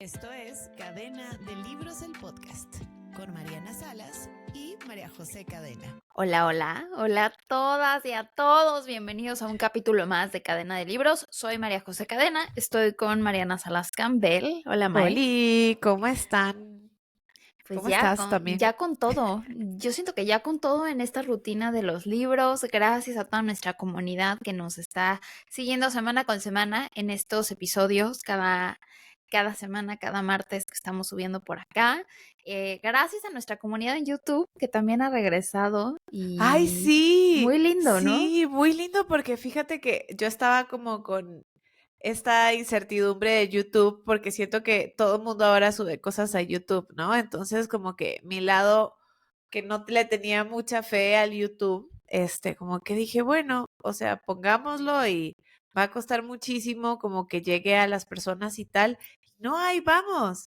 Esto es Cadena de Libros, el podcast, con Mariana Salas y María José Cadena. Hola, hola, hola a todas y a todos. Bienvenidos a un capítulo más de Cadena de Libros. Soy María José Cadena, estoy con Mariana Salas Campbell. Hola, May. Oli, ¿cómo están? Pues ¿Cómo estás también? ya con todo. Yo siento que ya con todo en esta rutina de los libros, gracias a toda nuestra comunidad que nos está siguiendo semana con semana en estos episodios, cada semana, cada martes que estamos subiendo por acá. Gracias a nuestra comunidad en YouTube que también ha regresado Ay, y muy sí, lindo, ¿no? sí, muy lindo porque fíjate que yo estaba como con esta incertidumbre de YouTube porque siento que todo el mundo ahora sube cosas a YouTube, ¿no? Entonces como que mi lado que no le tenía mucha fe al YouTube, como que dije, bueno, o sea, pongámoslo y va a costar muchísimo como que llegue a las personas y tal. No, ahí vamos,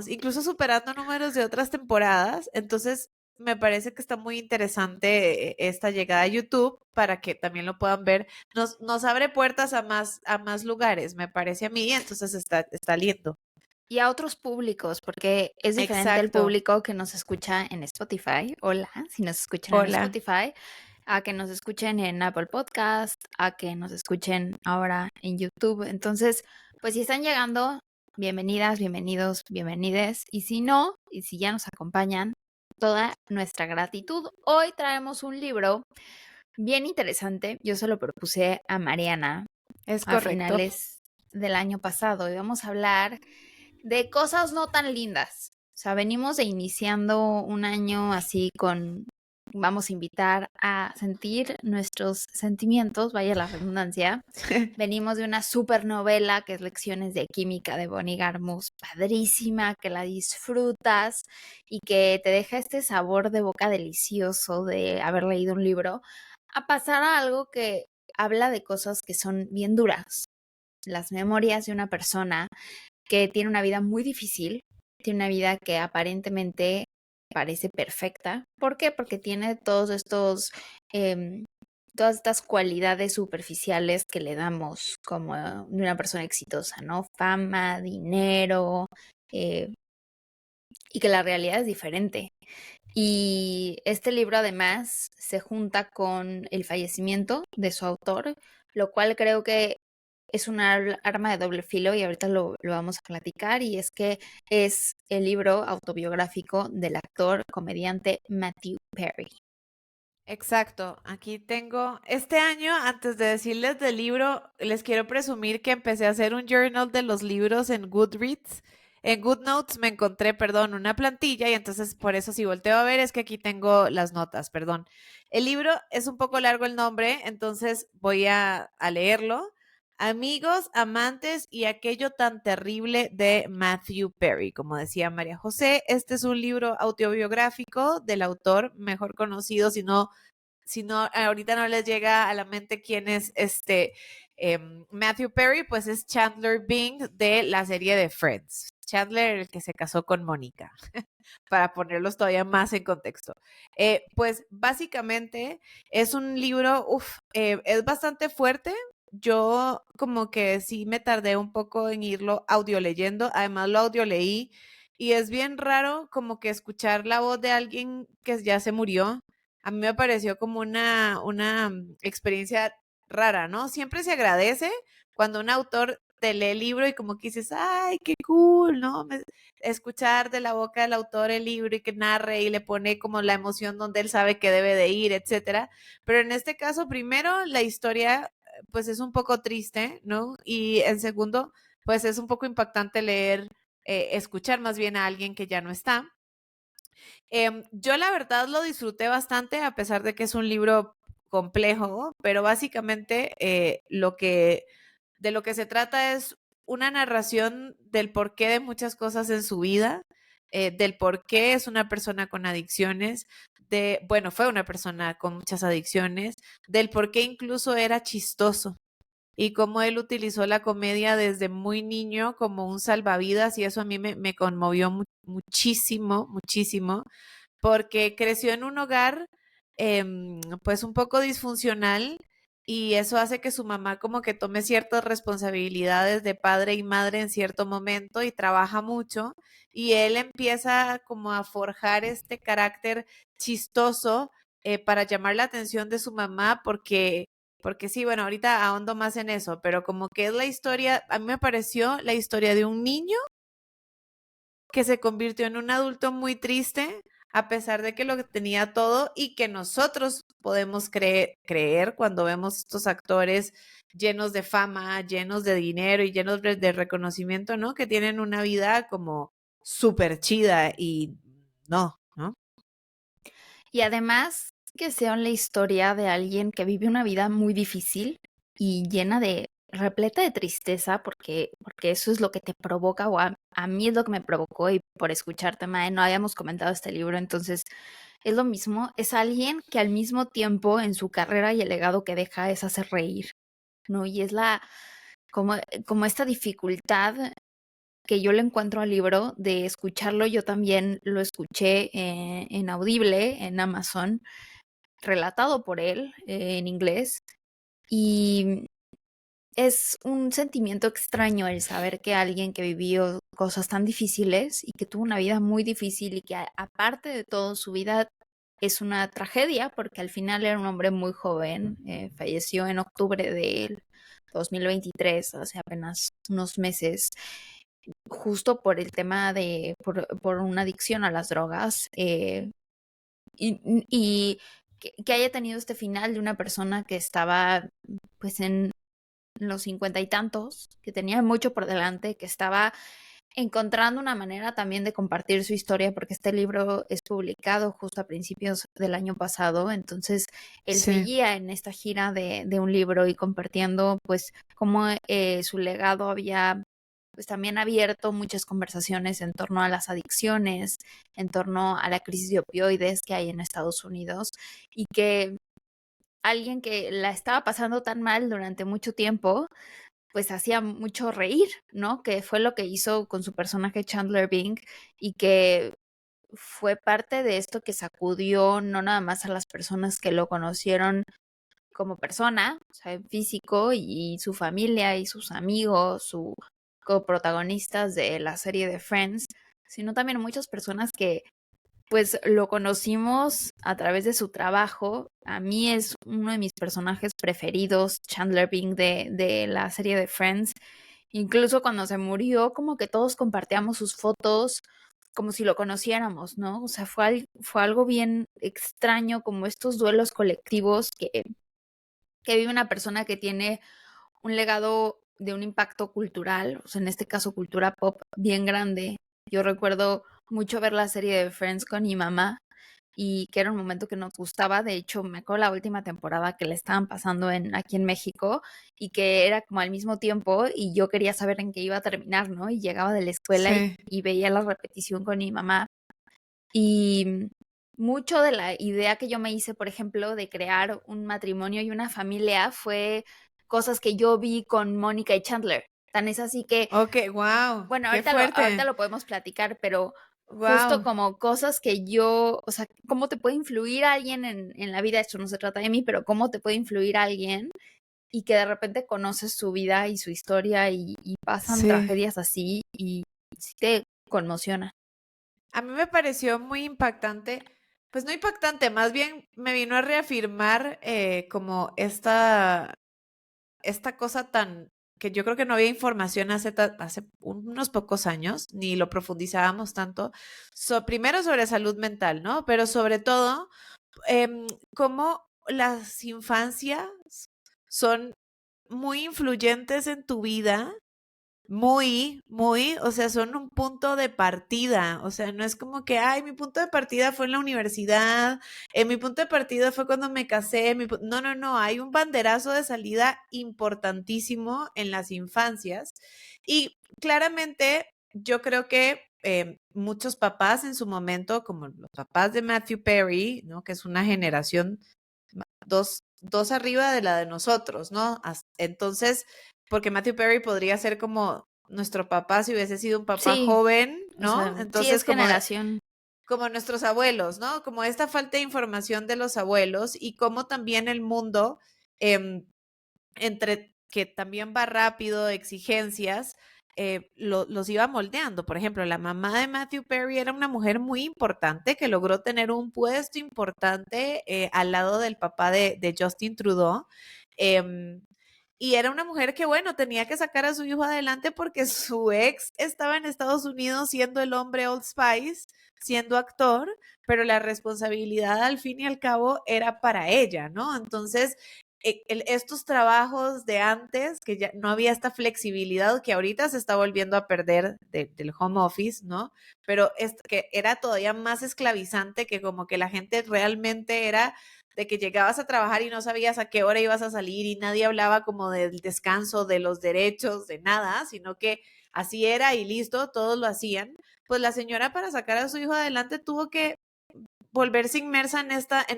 incluso superando números de otras temporadas. Entonces, me parece que está muy interesante esta llegada a YouTube para que también lo puedan ver. Nos abre puertas a más lugares, me parece a mí, entonces está lindo. Y a otros públicos, porque es diferente el Exacto. público que nos escucha en Spotify. Hola, si nos escuchan en Hola. Spotify, a que nos escuchen en Apple Podcast, a que nos escuchen ahora en YouTube. Entonces, pues si están llegando, bienvenidas, bienvenidos, bienvenides. Y si no, y si ya nos acompañan, toda nuestra gratitud. Hoy traemos un libro bien interesante. Yo se lo propuse a Mariana Es a correcto. finales del año pasado y vamos a hablar de cosas no tan lindas. O sea, venimos de iniciando un año así vamos a invitar a sentir nuestros sentimientos, vaya la redundancia. Venimos de una supernovela que es Lecciones de Química de Bonnie Garmus, padrísima, que la disfrutas y que te deja este sabor de boca delicioso de haber leído un libro, a pasar a algo que habla de cosas que son bien duras. Las memorias de una persona que tiene una vida muy difícil, tiene una vida que aparentemente parece perfecta. ¿Por qué? Porque tiene em, todas estas cualidades superficiales que le damos como de una persona exitosa, ¿no? Fama, dinero, eh, y que la realidad es diferente. Y este libro además se junta con el fallecimiento de su autor, lo cual creo que es una arma de doble filo y ahorita lo vamos a platicar, y es que es el libro autobiográfico del actor comediante Matthew Perry. Exacto, aquí tengo, este año, antes de decirles del libro, les quiero presumir que empecé a hacer un journal de los libros en Goodreads. En GoodNotes me encontré, perdón, una plantilla y entonces por eso si volteo a ver es que aquí tengo las notas, perdón. El libro es un poco largo el nombre, entonces voy a leerlo. Amigos, amantes y aquello tan terrible de Matthew Perry. Como decía María José, este es un libro autobiográfico del autor mejor conocido, si no, ahorita no les llega a la mente quién es Matthew Perry, pues es Chandler Bing de la serie de Friends. Chandler, el que se casó con Mónica, para ponerlos todavía más en contexto. Pues básicamente es un libro, es bastante fuerte. Yo como que sí me tardé un poco en irlo audio leyendo, además lo audio leí y es bien raro como que escuchar la voz de alguien que ya se murió. A mí me pareció como una experiencia rara, ¿no? Siempre se agradece cuando un autor te lee el libro y como que dices, ay, qué cool, ¿no? Escuchar de la boca del autor el libro y que narre y le pone como la emoción donde él sabe que debe de ir, etcétera. Pero en este caso, primero, la historia, pues es un poco triste, ¿no? Y en segundo, pues es un poco impactante leer, escuchar más bien a alguien que ya no está. Yo la verdad lo disfruté bastante, a pesar de que es un libro complejo, pero básicamente de lo que se trata es una narración del porqué de muchas cosas en su vida, del por qué es una persona con adicciones, bueno, fue una persona con muchas adicciones, del por qué incluso era chistoso y cómo él utilizó la comedia desde muy niño como un salvavidas y eso a mí me conmovió muchísimo, muchísimo, porque creció en un hogar pues un poco disfuncional y eso hace que su mamá como que tome ciertas responsabilidades de padre y madre en cierto momento y trabaja mucho y él empieza como a forjar este carácter chistoso para llamar la atención de su mamá porque sí, bueno, ahorita ahondo más en eso, pero como que es la historia, a mí me pareció la historia de un niño que se convirtió en un adulto muy triste, a pesar de que lo tenía todo y que nosotros podemos creer cuando vemos estos actores llenos de fama, llenos de dinero y llenos de reconocimiento, ¿no? Que tienen una vida como súper chida y no, ¿no? Y además que sea la historia de alguien que vive una vida muy difícil y llena de repleta de tristeza, porque eso es lo que te provoca, o a mí es lo que me provocó, y por escucharte, Mae, no habíamos comentado este libro, entonces es lo mismo, es alguien que al mismo tiempo en su carrera y el legado que deja es hacer reír, ¿no? Y es como esta dificultad que yo le encuentro al libro de escucharlo. Yo también lo escuché en Audible, en Amazon, relatado por él en inglés. Y es un sentimiento extraño el saber que alguien que vivió cosas tan difíciles y que tuvo una vida muy difícil y que aparte de todo su vida es una tragedia, porque al final era un hombre muy joven, falleció en octubre del 2023, hace apenas unos meses, justo por el tema por una adicción a las drogas, y que haya tenido este final de una persona que estaba pues en los 50 y tantos, que tenía mucho por delante, que estaba encontrando una manera también de compartir su historia, porque este libro es publicado justo a principios del año pasado, entonces él Sí. seguía en esta gira de un libro y compartiendo pues cómo su legado había pues también abierto muchas conversaciones en torno a las adicciones, en torno a la crisis de opioides que hay en Estados Unidos, y que alguien que la estaba pasando tan mal durante mucho tiempo, pues hacía mucho reír, ¿no? Que fue lo que hizo con su personaje Chandler Bing, y que fue parte de esto que sacudió no nada más a las personas que lo conocieron como persona, o sea, en físico, y su familia y sus amigos, su coprotagonistas de la serie de Friends, sino también muchas personas que pues lo conocimos a través de su trabajo. A mí es uno de mis personajes preferidos, Chandler Bing de la serie de Friends. Incluso cuando se murió, como que todos compartíamos sus fotos como si lo conociéramos, ¿no? O sea, fue algo bien extraño, como estos duelos colectivos que vive una persona que tiene un legado de un impacto cultural, o sea, en este caso cultura pop bien grande. Yo recuerdo mucho ver la serie de Friends con mi mamá, y que era un momento que nos gustaba. De hecho, me acuerdo la última temporada que le estaban pasando aquí en México, y que era como al mismo tiempo y yo quería saber en qué iba a terminar, ¿no? Y llegaba de la escuela Sí. y veía la repetición con mi mamá. Y mucho de la idea que yo me hice, por ejemplo, de crear un matrimonio y una familia fue cosas que yo vi con Mónica y Chandler. Tan es así que, Ok, wow, bueno, qué ahorita fuerte. lo podemos platicar, pero justo Wow. como cosas que yo, o sea, cómo te puede influir alguien en la vida. Esto no se trata de mí, pero cómo te puede influir alguien y que de repente conoces su vida y su historia, y pasan Sí. tragedias así, y sí te conmociona. A mí me pareció muy impactante, pues no impactante, más bien me vino a reafirmar como esta cosa tan que yo creo que no había información hace unos pocos años, ni lo profundizábamos tanto, primero sobre salud mental, ¿no? Pero sobre todo, cómo las infancias son muy influyentes en tu vida, muy, o sea, son un punto de partida, o sea, no es como que, ay, mi punto de partida fue en la universidad, mi punto de partida fue cuando me casé, no, hay un banderazo de salida importantísimo en las infancias y claramente yo creo que muchos papás en su momento, como los papás de Matthew Perry, ¿no? Que es una generación dos arriba de la de nosotros, ¿no? Entonces, porque Matthew Perry podría ser como nuestro papá si hubiese sido un papá Sí, joven, o ¿no? sea, sí Entonces, es generación. como nuestros abuelos, ¿no? Como esta falta de información de los abuelos y cómo también el mundo entre que también va rápido, exigencias, los iba moldeando. Por ejemplo, la mamá de Matthew Perry era una mujer muy importante que logró tener un puesto importante al lado del papá de Justin Trudeau. Y era una mujer que, bueno, tenía que sacar a su hijo adelante porque su ex estaba en Estados Unidos siendo el hombre Old Spice, siendo actor, pero la responsabilidad al fin y al cabo era para ella, ¿no? Entonces, estos trabajos de antes, que ya no había esta flexibilidad que ahorita se está volviendo a perder del home office, ¿no? Pero que era todavía más esclavizante, que como que la gente realmente era de que llegabas a trabajar y no sabías a qué hora ibas a salir y nadie hablaba como del descanso, de los derechos, de nada, sino que así era y listo, todos lo hacían. Pues la señora, para sacar a su hijo adelante, tuvo que volverse inmersa en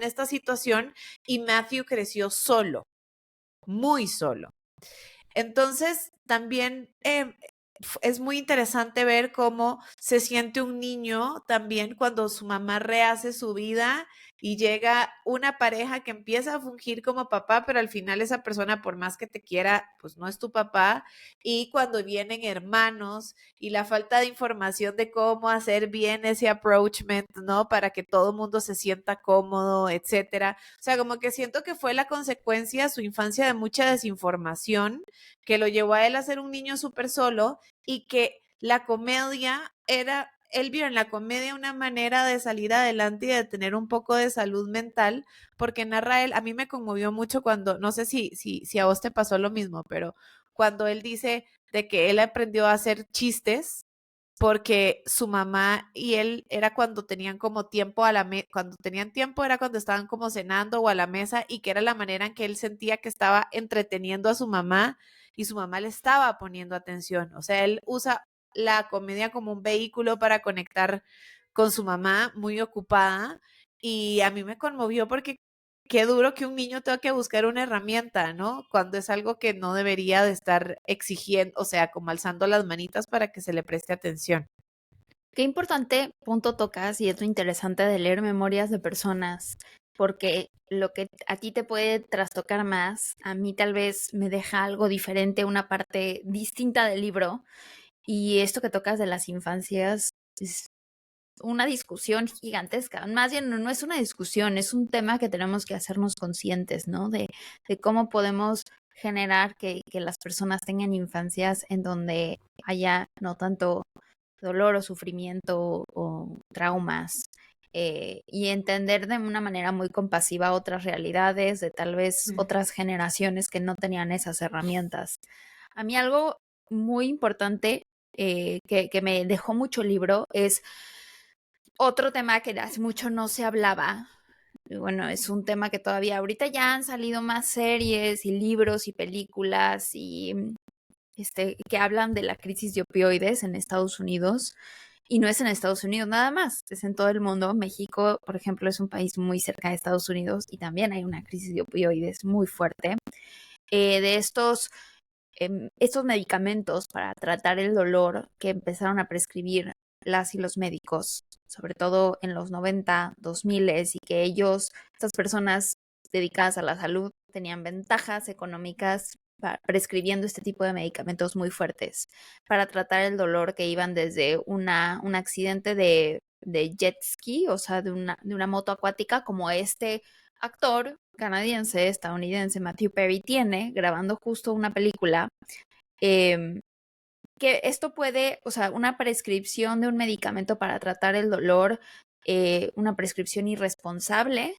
esta situación, y Matthew creció solo, muy solo. Entonces, también es muy interesante ver cómo se siente un niño también cuando su mamá rehace su vida y llega una pareja que empieza a fungir como papá, pero al final esa persona, por más que te quiera, pues no es tu papá. Y cuando vienen hermanos y la falta de información de cómo hacer bien ese approachment, ¿no? Para que todo el mundo se sienta cómodo, etcétera. O sea, como que siento que fue la consecuencia su infancia de mucha desinformación, que lo llevó a él a ser un niño súper solo, y que la comedia era, él vio en la comedia una manera de salir adelante y de tener un poco de salud mental, porque narra él, a mí me conmovió mucho cuando, no sé si a vos te pasó lo mismo, pero cuando él dice de que él aprendió a hacer chistes porque su mamá y él era cuando tenían como tiempo cuando tenían tiempo era cuando estaban como cenando o a la mesa, y que era la manera en que él sentía que estaba entreteniendo a su mamá y su mamá le estaba poniendo atención. O sea, él usa la comedia como un vehículo para conectar con su mamá muy ocupada, y a mí me conmovió porque qué duro que un niño tenga que buscar una herramienta, ¿no? Cuando es algo que no debería de estar exigiendo, o sea, como alzando las manitas para que se le preste atención. Qué importante punto tocas, y es lo interesante de leer memorias de personas, porque lo que a ti te puede trastocar más, a mí tal vez me deja algo diferente, una parte distinta del libro. Y esto que tocas de las infancias es una discusión gigantesca. Más bien no es una discusión, es un tema que tenemos que hacernos conscientes, ¿no? De cómo podemos generar que las personas tengan infancias en donde haya no tanto dolor o sufrimiento o traumas, y entender de una manera muy compasiva otras realidades de tal vez otras generaciones que no tenían esas herramientas. A mí algo muy importante, que me dejó mucho el libro, es otro tema que hace mucho no se hablaba. Y bueno, es un tema que todavía ahorita ya han salido más series y libros y películas y que hablan de la crisis de opioides en Estados Unidos. Y no es en Estados Unidos nada más, es en todo el mundo. México, por ejemplo, es un país muy cerca de Estados Unidos y también hay una crisis de opioides muy fuerte. De estos medicamentos para tratar el dolor que empezaron a prescribir las y los médicos, sobre todo en los 90, 2000, y que estas personas dedicadas a la salud, tenían ventajas económicas prescribiendo este tipo de medicamentos muy fuertes para tratar el dolor, que iban desde un accidente de jet ski, o sea, de una moto acuática, como este actor canadiense, estadounidense, Matthew Perry, tiene grabando justo una película, eh, que esto puede, o sea, una prescripción de un medicamento para tratar el dolor, una prescripción irresponsable,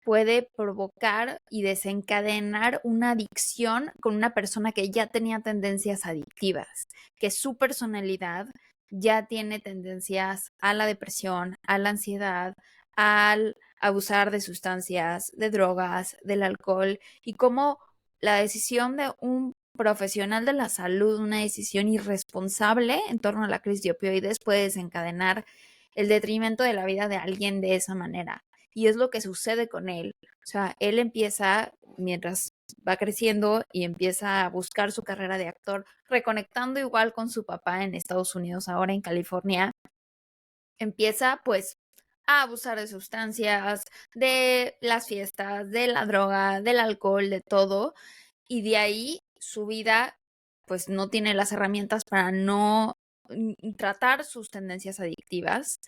puede provocar y desencadenar una adicción con una persona que ya tenía tendencias adictivas, que su personalidad ya tiene tendencias a la depresión, a la ansiedad, al abusar de sustancias, de drogas, del alcohol, y cómo la decisión de un profesional de la salud, una decisión irresponsable en torno a la crisis de opioides, puede desencadenar el detrimento de la vida de alguien de esa manera. Y es lo que sucede con él. O sea, él empieza, mientras va creciendo y empieza a buscar su carrera de actor, reconectando igual con su papá en Estados Unidos, ahora en California, empieza pues a abusar de sustancias, de las fiestas, de la droga, del alcohol, de todo. y de ahí su vida pues no tiene las herramientas para no tratar sus tendencias adictivas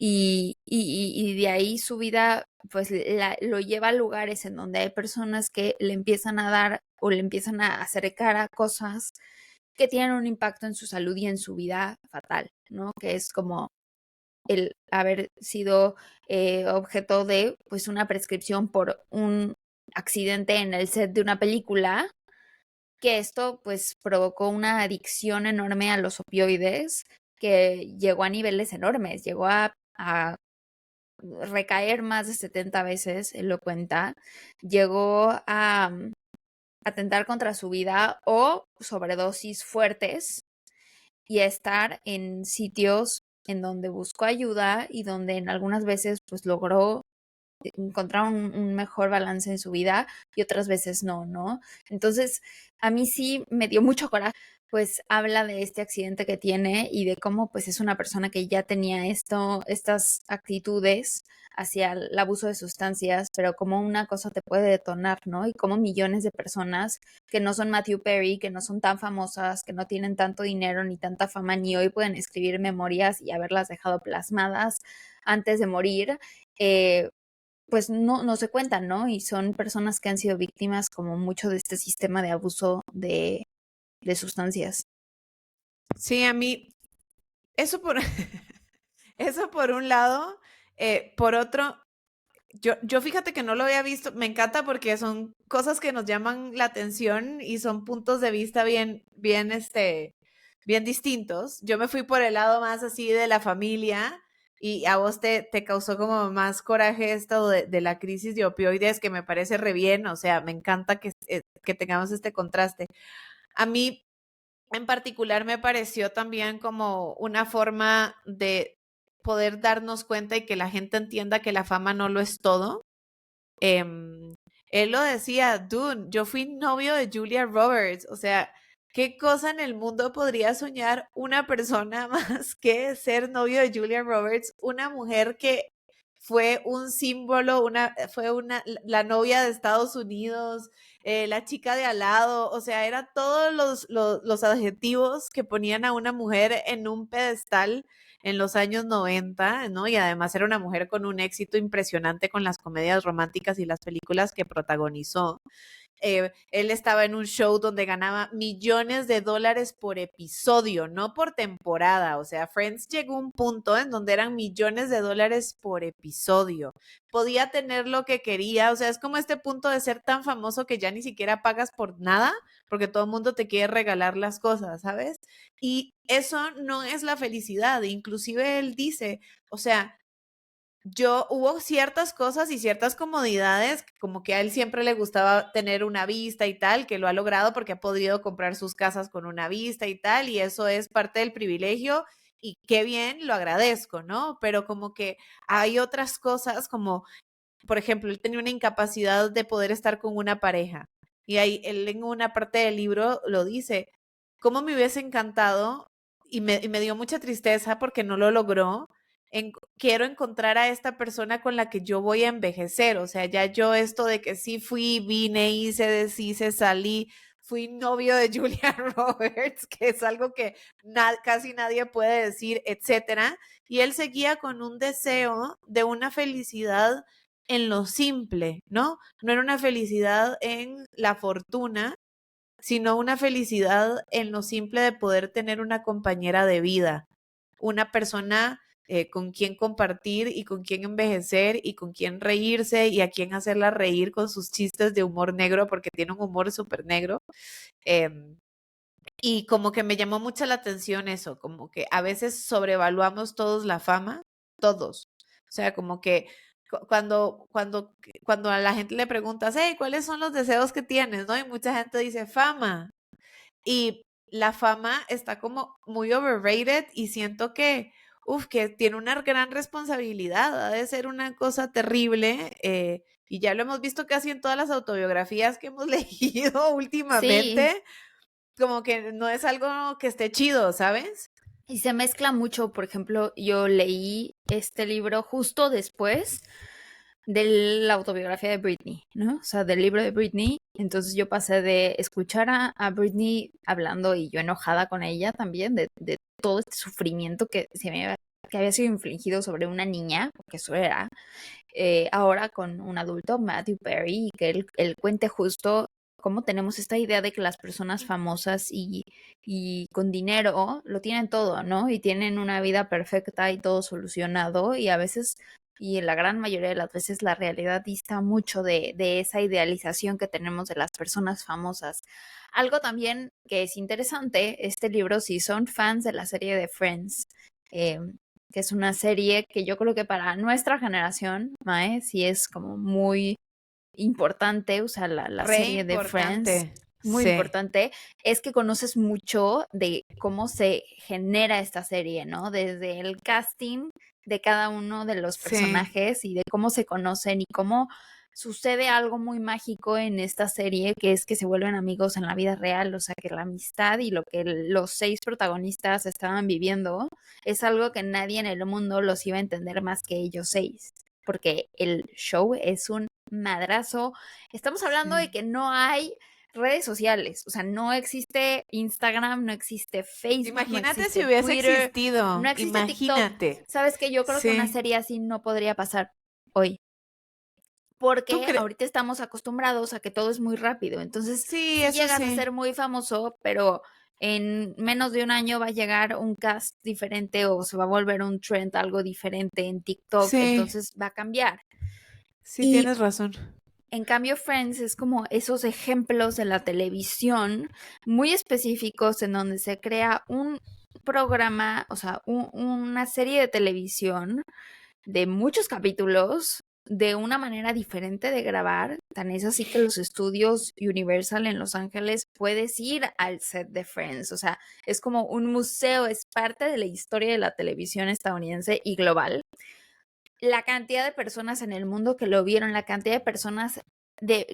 y de ahí su vida pues lo lleva a lugares en donde hay personas que le empiezan a dar o le empiezan a acercar a cosas que tienen un impacto en su salud y en su vida fatal, ¿no? Que es como el haber sido objeto de pues una prescripción por un accidente en el set de una película, que esto pues provocó una adicción enorme a los opioides que llegó a niveles enormes, llegó a recaer más de 70 veces, él lo cuenta, llegó a atentar contra su vida o sobredosis fuertes y a estar en sitios en donde buscó ayuda y donde en algunas veces pues logró encontrar un mejor balance en su vida y otras veces no, ¿no? Entonces, a mí sí me dio mucho coraje, pues habla de este accidente que tiene y de cómo pues es una persona que ya tenía estas actitudes hacia el abuso de sustancias, pero como una cosa te puede detonar, ¿no? Y como millones de personas que no son Matthew Perry, que no son tan famosas, que no tienen tanto dinero ni tanta fama, ni hoy pueden escribir memorias y haberlas dejado plasmadas antes de morir, pues no se cuentan, ¿no? Y son personas que han sido víctimas como mucho de este sistema de abuso de sustancias. Sí, a mí, eso por, eso por un lado. Por otro, yo fíjate que no lo había visto, me encanta porque son cosas que nos llaman la atención y son puntos de vista bien distintos. Yo me fui por el lado más así de la familia y a vos te causó como más coraje esto de la crisis de opioides, que me parece re bien, o sea, me encanta que tengamos este contraste. A mí en particular me pareció también como una forma de poder darnos cuenta y que la gente entienda que la fama no lo es todo. Em, Él lo decía, dude, yo fui novio de Julia Roberts, o sea, ¿qué cosa en el mundo podría soñar una persona más que ser novio de Julia Roberts? Una mujer que fue un símbolo, la novia de Estados Unidos, la chica de al lado, o sea, era todos los adjetivos que ponían a una mujer en un pedestal en los años 90, ¿no? Y además era una mujer con un éxito impresionante con las comedias románticas y las películas que protagonizó. Él estaba en un show donde ganaba millones de dólares por episodio, no por temporada. O sea, Friends llegó a un punto en donde eran millones de dólares por episodio. Podía tener lo que quería. O sea, es como este punto de ser tan famoso que ya ni siquiera pagas por nada, porque todo el mundo te quiere regalar las cosas, ¿sabes? Y eso no es la felicidad. Inclusive él dice, o sea, hubo ciertas cosas y ciertas comodidades, como que a él siempre le gustaba tener una vista y tal, que lo ha logrado porque ha podido comprar sus casas con una vista y tal, y eso es parte del privilegio y qué bien, lo agradezco, ¿no? Pero como que hay otras cosas como, por ejemplo, él tenía una incapacidad de poder estar con una pareja y ahí él en una parte del libro lo dice, cómo me hubiese encantado y me dio mucha tristeza porque no lo logró. Quiero encontrar a esta persona con la que yo voy a envejecer, o sea, ya yo esto de que sí fui, vine, hice, deshice, salí, fui novio de Julia Roberts, que es algo que casi nadie puede decir, etcétera, y él seguía con un deseo de una felicidad en lo simple, ¿no? No era una felicidad en la fortuna, sino una felicidad en lo simple de poder tener una compañera de vida, una persona con quien compartir y con quien envejecer y con quien reírse y a quien hacerla reír con sus chistes de humor negro, porque tiene un humor súper negro. Y como que me llamó mucho la atención eso, como que a veces sobrevaluamos todos la fama, todos. O sea, como que cuando a la gente le preguntas, hey, ¿cuáles son los deseos que tienes? ¿No? Y mucha gente dice fama. Y la fama está como muy overrated y siento que tiene una gran responsabilidad, ha de ser una cosa terrible. Y ya lo hemos visto casi en todas las autobiografías que hemos leído Sí, últimamente, como que no es algo que esté chido, ¿sabes? y se mezcla mucho. Por ejemplo, yo leí este libro justo después de la autobiografía de Britney, ¿no? O sea, del libro de Britney. Entonces yo pasé de escuchar a Britney hablando y yo enojada con ella también, de todo este sufrimiento que había sido infligido sobre una niña, porque eso era, ahora con un adulto, Matthew Perry, y que él cuente justo cómo tenemos esta idea de que las personas famosas y con dinero lo tienen todo, ¿no? Y tienen una vida perfecta y todo solucionado, y a veces, y en la gran mayoría de las veces, la realidad dista mucho de esa idealización que tenemos de las personas famosas. Algo también que es interesante, este libro, si son fans de la serie de Friends, eh, que es una serie que yo creo que para nuestra generación, Mae, sí es como muy importante, o sea, la Re serie de Friends, importante. muy Sí, importante, es que conoces mucho de cómo se genera esta serie, ¿no? Desde el casting de cada uno de los sí. personajes y de cómo se conocen y cómo sucede algo muy mágico en esta serie, que es que se vuelven amigos en la vida real, o sea, que la amistad y lo que los 6 protagonistas estaban viviendo es algo que nadie en el mundo los iba a entender más que ellos 6, porque el show es un madrazo. Estamos hablando de Sí. que no hay redes sociales, o sea, no existe Instagram, no existe Facebook, no Imagínate si existe hubiese Twitter, no existido. existe TikTok. Imagínate. Sabes que yo creo que una Sí. serie así no podría pasar hoy, ¿Tú porque crees? ahorita estamos acostumbrados a que todo es muy rápido. Entonces, Sí, sí eso llegas a sí. ser muy famoso, pero en menos de un año va a llegar un cast diferente o se va a volver un trend, algo diferente en TikTok, Sí, entonces va a cambiar. sí Y tienes razón. en cambio, Friends es como esos ejemplos de la televisión muy específicos en donde se crea un programa, o sea, una serie de televisión de muchos capítulos de una manera diferente de grabar. Tan es así que los estudios Universal en Los Ángeles puedes ir al set de Friends. O sea, es como un museo, es parte de la historia de la televisión estadounidense y global. La cantidad de personas en el mundo que lo vieron, la cantidad de personas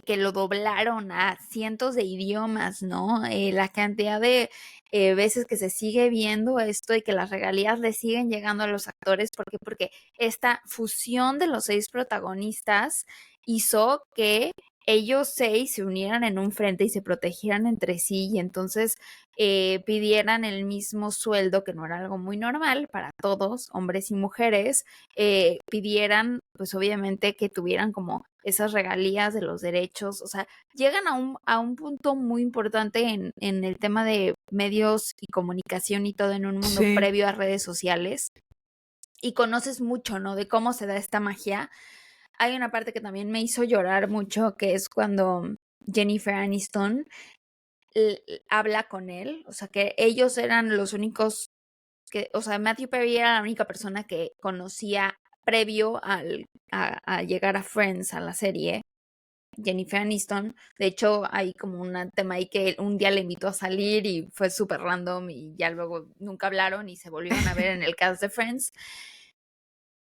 que lo doblaron a cientos de idiomas, ¿no? La cantidad de veces que se sigue viendo esto y que las regalías le siguen llegando a los actores. ¿Por qué? Porque esta fusión de los 6 protagonistas hizo que ellos 6 se unieran en un frente y se protegieran entre sí y entonces pidieran el mismo sueldo, que no era algo muy normal para todos, hombres y mujeres, pidieran, pues obviamente que tuvieran como esas regalías de los derechos, o sea, llegan a un punto muy importante en el tema de medios y comunicación y todo en un mundo Sí. previo a redes sociales y conoces mucho, ¿no? De cómo se da esta magia. Hay una parte que también me hizo llorar mucho, que es cuando Jennifer Aniston habla con él, o sea, que ellos eran los únicos que, o sea, Matthew Perry era la única persona que conocía previo a llegar a Friends, a la serie, Jennifer Aniston. De hecho, hay como un tema ahí que un día le invitó a salir y fue súper random y ya luego nunca hablaron y se volvieron a ver en el cast de Friends.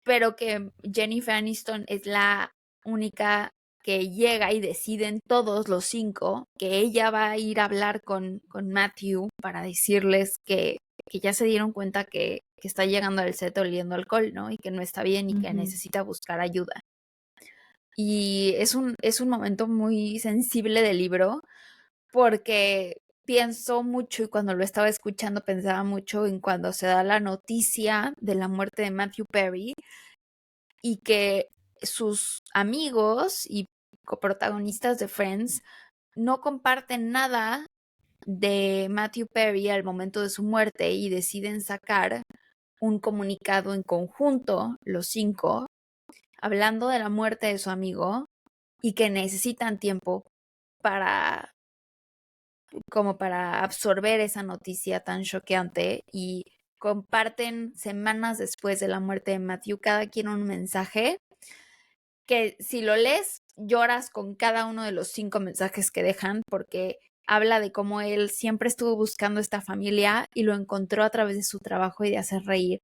Pero que Jennifer Aniston es la única que llega y deciden todos los 5 que ella va a ir a hablar con Matthew para decirles que ya se dieron cuenta que está llegando al set oliendo alcohol, ¿no? Y que no está bien y que Ujú. necesita buscar ayuda. Y es un momento muy sensible del libro porque pienso mucho y cuando lo estaba escuchando pensaba mucho en cuando se da la noticia de la muerte de Matthew Perry y que sus amigos y coprotagonistas de Friends no comparten nada de Matthew Perry al momento de su muerte y deciden sacar un comunicado en conjunto, los 5, hablando de la muerte de su amigo y que necesitan tiempo para como para absorber esa noticia tan choqueante y comparten semanas después de la muerte de Matthew cada quien un mensaje que si lo lees lloras con cada uno de los 5 mensajes que dejan porque habla de cómo él siempre estuvo buscando esta familia y lo encontró a través de su trabajo y de hacer reír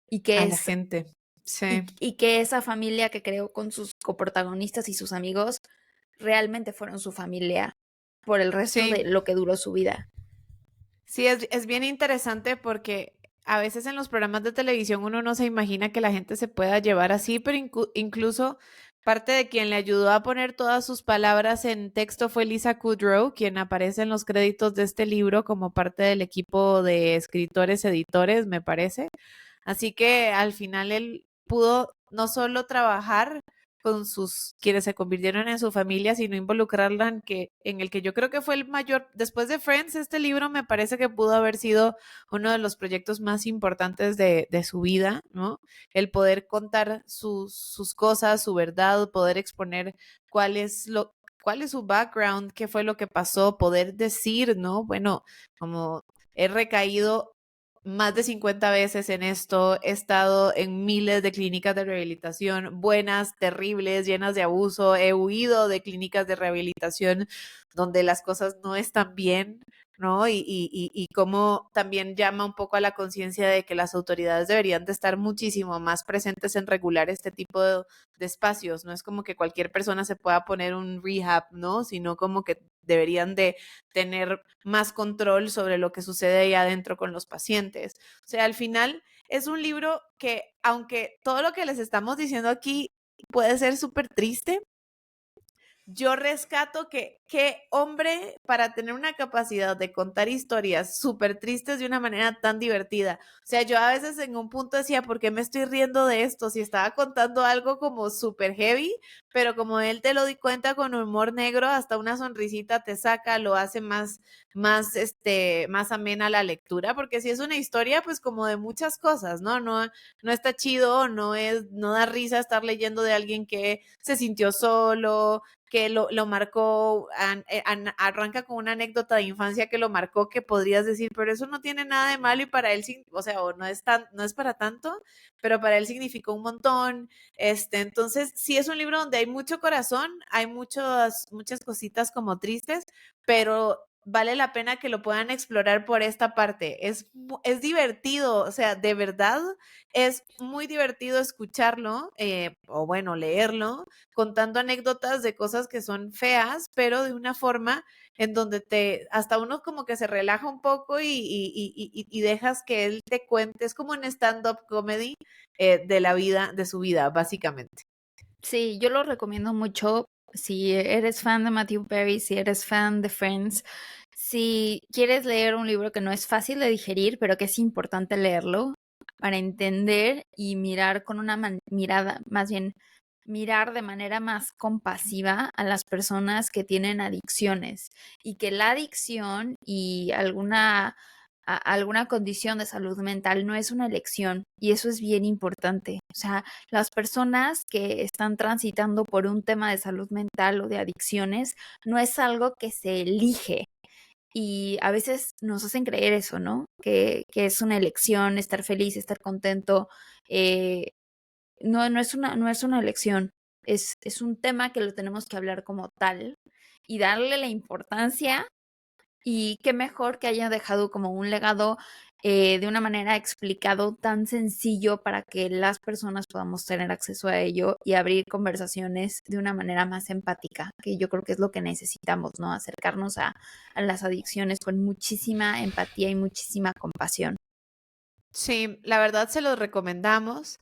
y A la gente. Sí. y que esa familia que creó con sus coprotagonistas y sus amigos realmente fueron su familia por el resto de Sí. lo que duró su vida. Sí, es bien interesante porque a veces en los programas de televisión uno no se imagina que la gente se pueda llevar así, pero incluso Parte de quien le ayudó a poner todas sus palabras en texto fue Lisa Kudrow, quien aparece en los créditos de este libro como parte del equipo de escritores, editores, me parece. Así que al final él pudo no solo trabajar con quienes se convirtieron en su familia, sino involucrarla en el que yo creo que fue el mayor, después de Friends, este libro me parece que pudo haber sido uno de los proyectos más importantes de su vida, ¿no? El poder contar sus cosas, su verdad, poder exponer cuál es su background, qué fue lo que pasó, poder decir, ¿no? Bueno, como he recaído más de 50 veces en esto, he estado en miles de clínicas de rehabilitación, buenas, terribles, llenas de abuso, he huido de clínicas de rehabilitación donde las cosas no están bien, ¿no? Y cómo también llama un poco a la conciencia de que las autoridades deberían de estar muchísimo más presentes en regular este tipo de espacios, no es como que cualquier persona se pueda poner un rehab, ¿no? Sino como que deberían de tener más control sobre lo que sucede ahí adentro con los pacientes. O sea, al final es un libro que, aunque todo lo que les estamos diciendo aquí puede ser súper triste, yo rescato que qué hombre para tener una capacidad de contar historias súper tristes de una manera tan divertida. O sea, yo a veces en un punto decía, ¿por qué me estoy riendo de esto? Si estaba contando algo como súper heavy, pero como él te lo di cuenta con humor negro, hasta una sonrisita te saca, lo hace más amena la lectura, porque si es una historia, pues como de muchas cosas, ¿no? No está chido, no da risa estar leyendo de alguien que se sintió solo, que lo marcó, arranca con una anécdota de infancia que lo marcó, que podrías decir, pero eso no tiene nada de malo y para él, o sea, o no es para tanto, pero para él significó un montón. Entonces, sí es un libro donde hay mucho corazón, hay muchas cositas como tristes, pero vale la pena que lo puedan explorar por esta parte. Es divertido, o sea, de verdad es muy divertido escucharlo, o bueno, leerlo, contando anécdotas de cosas que son feas, pero de una forma en donde hasta uno como que se relaja un poco y dejas que él te cuente, es como un stand-up comedy de la vida, de su vida, básicamente. Sí, yo lo recomiendo mucho si eres fan de Matthew Perry, si eres fan de Friends, si quieres leer un libro que no es fácil de digerir, pero que es importante leerlo para entender y mirar con una mirada, más bien mirar de manera más compasiva a las personas que tienen adicciones y que la adicción y alguna condición de salud mental no es una elección y eso es bien importante. O sea, las personas que están transitando por un tema de salud mental o de adicciones no es algo que se elige. Y a veces nos hacen creer eso, ¿no? Que es una elección, estar feliz, estar contento. No es una elección. Es un tema que lo tenemos que hablar como tal y darle la importancia. Y qué mejor que haya dejado como un legado de una manera explicado tan sencillo para que las personas podamos tener acceso a ello y abrir conversaciones de una manera más empática, que yo creo que es lo que necesitamos, ¿no? Acercarnos a las adicciones con muchísima empatía y muchísima compasión. Sí, la verdad se los recomendamos.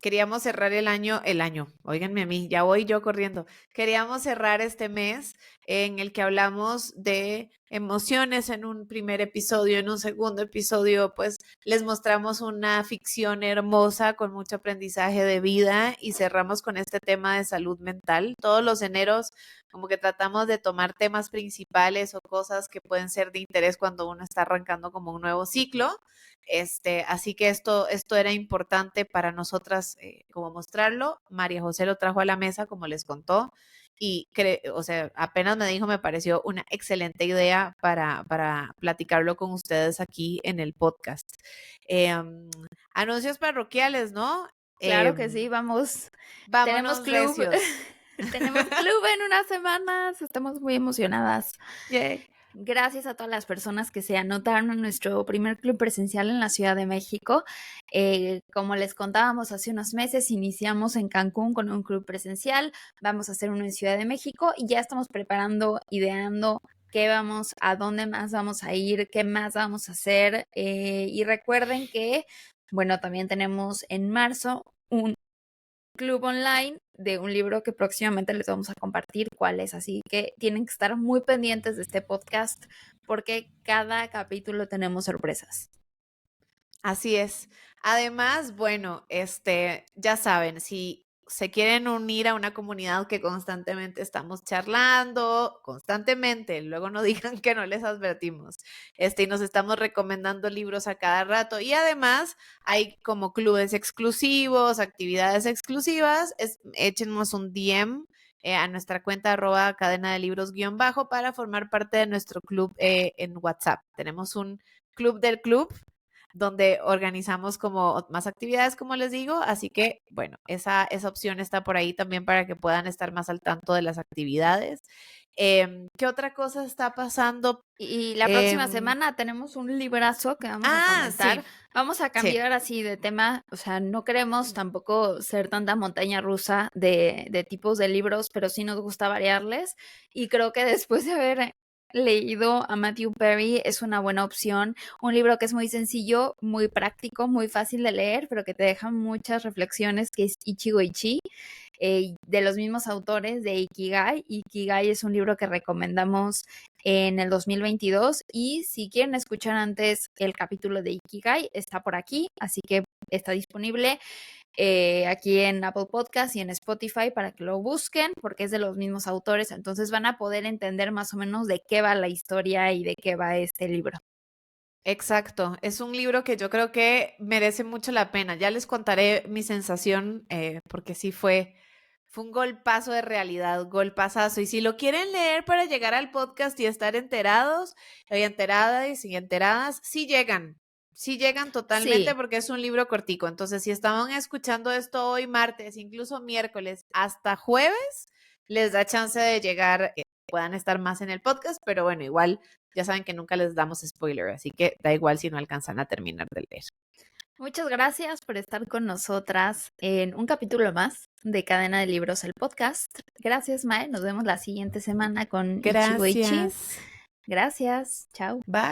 Queríamos cerrar óiganme a mí, ya voy yo corriendo. Queríamos cerrar este mes en el que hablamos de emociones en un primer episodio, en un segundo episodio, pues les mostramos una ficción hermosa con mucho aprendizaje de vida y cerramos con este tema de salud mental. Todos los eneros como que tratamos de tomar temas principales o cosas que pueden ser de interés cuando uno está arrancando como un nuevo ciclo. Así que esto era importante para nosotras como mostrarlo. María José lo trajo a la mesa, como les contó, y o sea, apenas me dijo, me pareció una excelente idea para platicarlo con ustedes aquí en el podcast. Anuncios parroquiales, ¿no? Claro que sí, vamos. Tenemos Vámonos club. recios. Tenemos club en unas semanas. Estamos muy emocionadas. Yay. Gracias a todas las personas que se anotaron a nuestro primer club presencial en la Ciudad de México. Como les contábamos hace unos meses, iniciamos en Cancún con un club presencial. Vamos a hacer uno en Ciudad de México y ya estamos preparando, ideando a dónde más vamos a ir, qué más vamos a hacer. Y recuerden que, bueno, también tenemos en marzo un club online de un libro que próximamente les vamos a compartir cuál es. Así que tienen que estar muy pendientes de este podcast porque cada capítulo tenemos sorpresas. Así es. Además, bueno, ya saben, si se quieren unir a una comunidad que constantemente estamos charlando, constantemente, luego no digan que no les advertimos, y nos estamos recomendando libros a cada rato y además hay como clubes exclusivos, actividades exclusivas, échenos un DM a nuestra cuenta @cadena de libros _ para formar parte de nuestro club en WhatsApp. Tenemos un club del club donde organizamos como más actividades, como les digo, así que, bueno, esa opción está por ahí también para que puedan estar más al tanto de las actividades. ¿Qué otra cosa está pasando? Y la próxima semana tenemos un librazo que vamos a comentar. Sí. Vamos a cambiar así de tema, o sea, no queremos tampoco ser tanta montaña rusa de tipos de libros, pero sí nos gusta variarles. Y creo que después de haber leído a Matthew Perry es una buena opción. Un libro que es muy sencillo, muy práctico, muy fácil de leer, pero que te deja muchas reflexiones, que es Ichigo Ichi, de los mismos autores de Ikigai. Ikigai es un libro que recomendamos en el 2022 y si quieren escuchar antes el capítulo de Ikigai, está por aquí, así que está disponible aquí en Apple Podcast y en Spotify para que lo busquen porque es de los mismos autores, entonces van a poder entender más o menos de qué va la historia y de qué va este libro. Exacto, es un libro que yo creo que merece mucho la pena. Ya les contaré mi sensación porque sí fue un golpazo de realidad, golpazazo. Y si lo quieren leer para llegar al podcast y estar enterados, enteradas y enteradas, sí llegan totalmente Sí. porque es un libro cortico. Entonces, si estaban escuchando esto hoy martes, incluso miércoles, hasta jueves, les da chance de llegar, puedan estar más en el podcast, pero bueno, igual ya saben que nunca les damos spoiler, así que da igual si no alcanzan a terminar de leer. Muchas gracias por estar con nosotras en un capítulo más de Cadena de Libros, el podcast. Gracias, Mae. Nos vemos la siguiente semana con Ichigo Ichi. Gracias. Gracias. Chao. Bye.